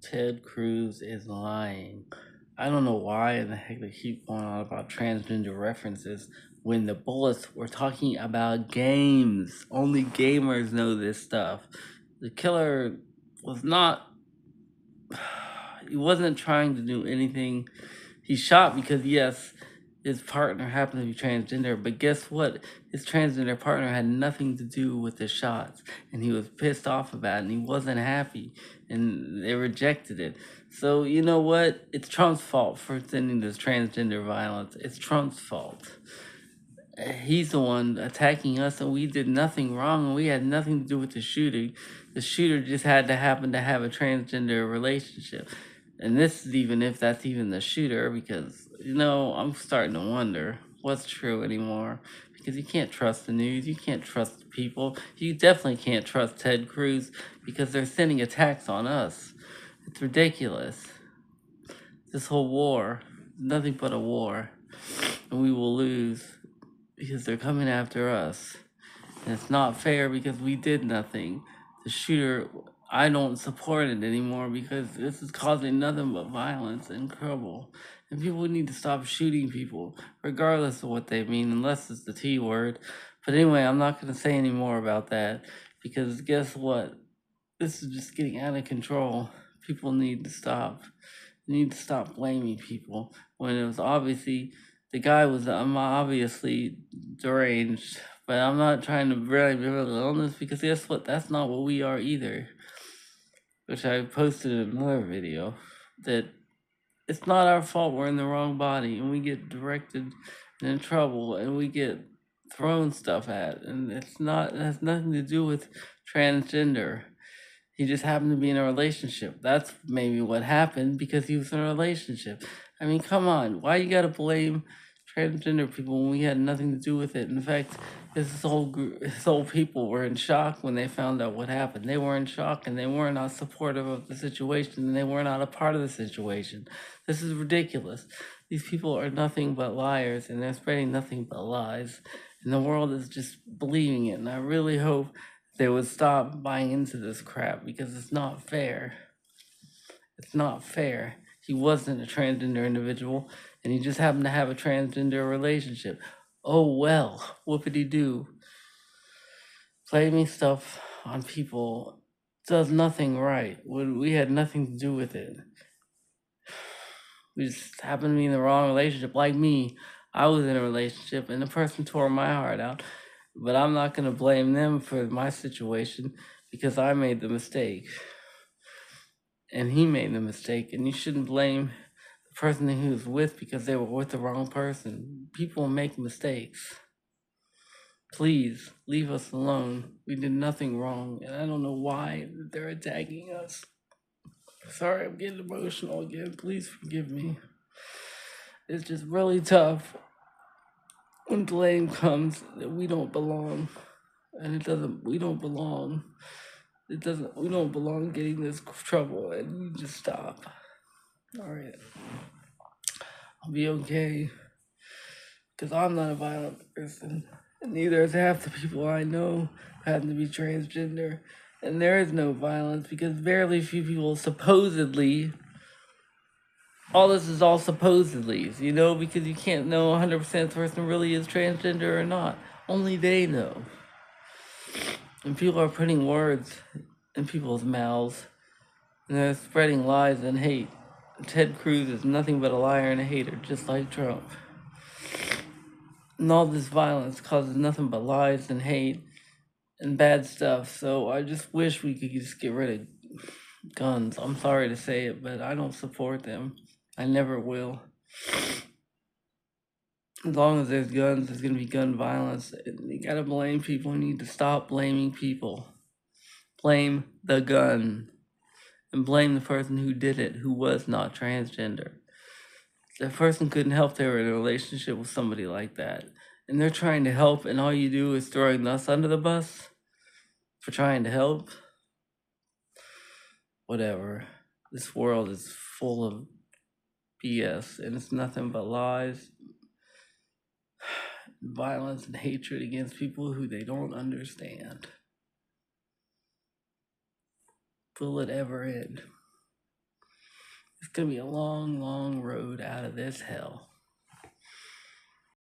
Ted Cruz is lying. I don't know why in the heck they keep going on about transgender references when the bullets were talking about games. Only gamers know this stuff. The killer was not. He wasn't trying to do anything. He shot because, yes, his partner happened to be transgender, but guess what? His transgender partner had nothing to do with the shots, and he was pissed off about it, and he wasn't happy, and they rejected it. So, you know what? It's Trump's fault for sending this transgender violence. It's Trump's fault. He's the one attacking us, and we did nothing wrong, and we had nothing to do with the shooting. The shooter just had to happen to have a transgender relationship. And this is even if that's even the shooter, because, I'm starting to wonder what's true anymore. Because you can't trust the news, you can't trust people, you definitely can't trust Ted Cruz because they're sending attacks on us. It's ridiculous. This whole war, nothing but a war, and we will lose because they're coming after us. And it's not fair because we did nothing. The shooter, I don't support it anymore because this is causing nothing but violence and trouble. And people need to stop shooting people, regardless of what they mean, unless it's the T word. But anyway, I'm not going to say any more about that because guess what? This is just getting out of control. People need to stop. They need to stop blaming people when it was obviously the guy was obviously deranged. But I'm not trying to blame mental illness because guess what? That's not what we are either. Which I posted in another video that it's not our fault we're in the wrong body and we get directed and in trouble and we get thrown stuff at, and it has nothing to do with transgender. He just happened to be in a relationship. That's maybe what happened because he was in a relationship. I mean, come on. Why you gotta blame transgender people when we had nothing to do with it? In fact, his whole people were in shock when they found out what happened. They were in shock and they were not supportive of the situation and they were not a part of the situation. This is ridiculous. These people are nothing but liars and they're spreading nothing but lies. And the world is just believing it. And I really hope they would stop buying into this crap because it's not fair. It's not fair. He wasn't a transgender individual and he just happened to have a transgender relationship. Oh well, whoopity doo. Blaming stuff on people does nothing right. We had nothing to do with it. We just happened to be in the wrong relationship. Like me, I was in a relationship and the person tore my heart out. But I'm not going to blame them for my situation because I made the mistake. And he made the mistake. And you shouldn't blame the person he was with because they were with the wrong person. People make mistakes. Please, leave us alone. We did nothing wrong. And I don't know why they're attacking us. Sorry, I'm getting emotional again. Please forgive me. It's just really tough when blame comes that we don't belong. And we don't belong. We don't belong getting this trouble, and you just stop. Alright. I'll be okay. Because I'm not a violent person. And neither is half the people I know who happen to be transgender. And there is no violence because very few people supposedly. All this is all supposedly, because you can't know 100% the person really is transgender or not. Only they know. And people are putting words in people's mouths. And they're spreading lies and hate. Ted Cruz is nothing but a liar and a hater, just like Trump. And all this violence causes nothing but lies and hate and bad stuff. So I just wish we could just get rid of guns. I'm sorry to say it, but I don't support them. I never will. As long as there's guns, there's going to be gun violence. You got to blame people. You need to stop blaming people. Blame the gun. And blame the person who did it, who was not transgender. The person couldn't help they were in a relationship with somebody like that. And they're trying to help, and all you do is throwing us under the bus for trying to help. Whatever. This world is full of BS, and it's nothing but lies, violence, and hatred against people who they don't understand. Will it ever end? It's gonna be a long, long road out of this hell.